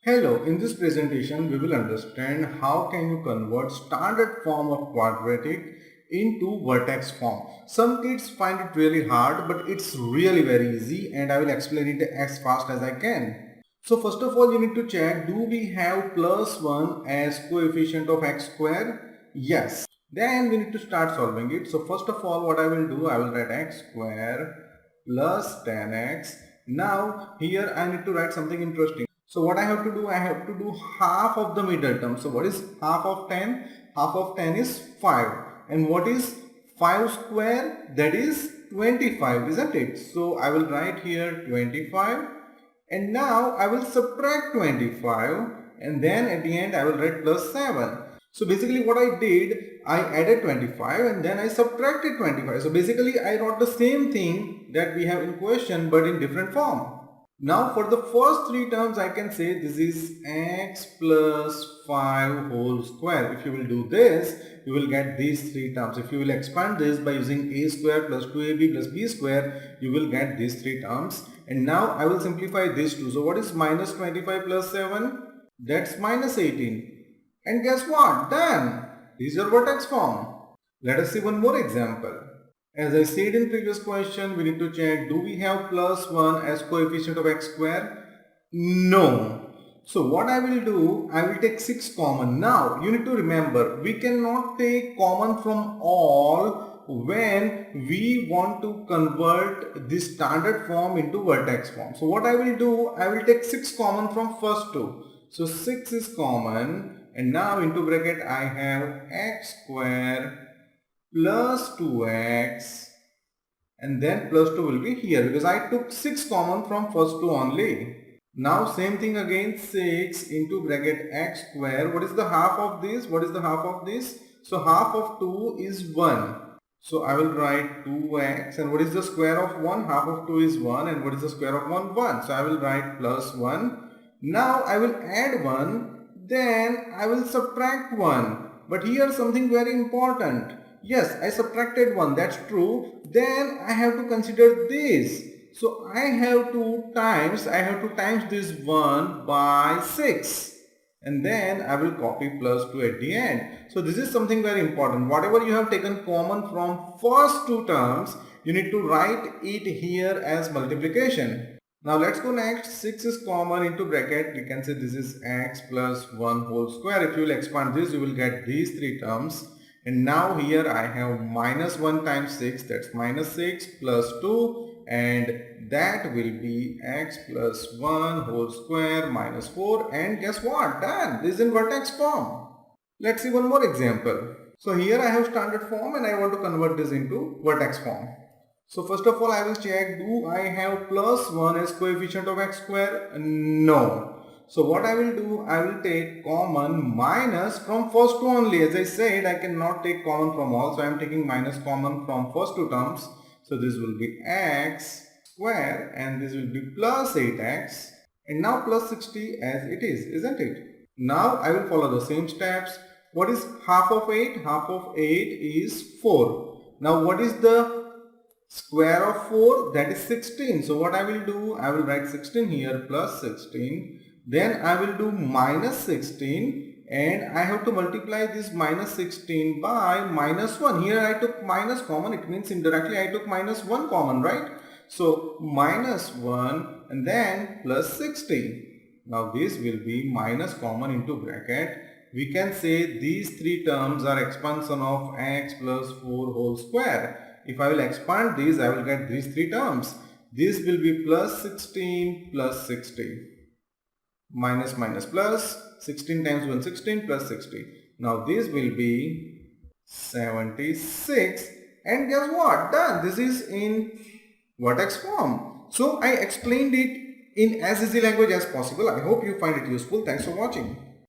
Hello, in this presentation we will understand how can you convert standard form of quadratic into vertex form. Some kids find it really hard, but it's really very easy and I will explain it as fast as I can. So first of all you need to check, do we have plus 1 as coefficient of x square? Yes. Then we need to start solving it. So first of all what I will do, I will write x square plus 10x. Now here I need to write something interesting. So what I have to do, I have to do half of the middle term. So what is half of 10? Half of 10 is 5. And what is 5 square? That is 25, isn't it? So I will write here 25. And now I will subtract 25. And then at the end I will write plus 7. So basically what I did, I added 25 and then I subtracted 25. So basically I wrote the same thing that we have in question but in different form. Now for the first three terms I can say this is x plus 5 whole square. If you will do this, you will get these three terms. If you will expand this by using a square plus 2ab plus b square, you will get these three terms. And now I will simplify this too. So what is minus 25 plus 7? That's minus 18. And guess what? Done! These are vertex form. Let us see one more example. As I said in previous question, we need to check, do we have plus 1 as coefficient of x square? No. So what I will do, I will take 6 common. Now you need to remember, we cannot take common from all when we want to convert this standard form into vertex form. So what I will do, I will take 6 common from first two. So 6 is common and now into bracket I have x square plus 2x and then plus 2 will be here because I took 6 common from first two only. Now same thing again, 6 into bracket x square. What is the half of this? What is the half of this? So half of 2 is 1. So I will write 2x and what is the square of 1? Half of 2 is 1 and what is the square of 1? 1. So I will write plus 1. Now I will add 1, then I will subtract 1. But here something very important. Yes, I subtracted 1, that's true. Then I have to consider this. So I have to times this 1 by 6. And then I will copy plus 2 at the end. So this is something very important. Whatever you have taken common from first two terms, you need to write it here as multiplication. Now let's go next. 6 is common into bracket. We can say this is x plus 1 whole square. If you will expand this, you will get these three terms. And now here I have minus 1 times 6, that's minus 6 plus 2 and that will be x plus 1 whole square minus 4 and guess what? Done! This is in vertex form. Let's see one more example. So here I have standard form and I want to convert this into vertex form. So first of all I will check, do I have plus 1 as coefficient of x square? No. So what I will do, I will take common minus from first two only. As I said, I cannot take common from all. So I am taking minus common from first two terms. So this will be x square and this will be plus 8x. And now plus 60 as it is, isn't it? Now I will follow the same steps. What is half of 8? Half of 8 is 4. Now what is the square of 4? That is 16. So what I will do, I will write 16 here plus 16. Then I will do minus 16 and I have to multiply this minus 16 by minus 1. Here I took minus common, it means indirectly I took minus 1 common, right? So minus 1 and then plus 60. Now this will be minus common into bracket. We can say these three terms are expansion of x plus 4 whole square. If I will expand these, I will get these three terms. This will be plus 16 plus 60. Minus minus plus 16 times 1 16 plus 60. Now this will be 76 and guess what? Done. This is in vertex form. So I explained it in as easy language as possible. I hope you find it useful. Thanks for watching.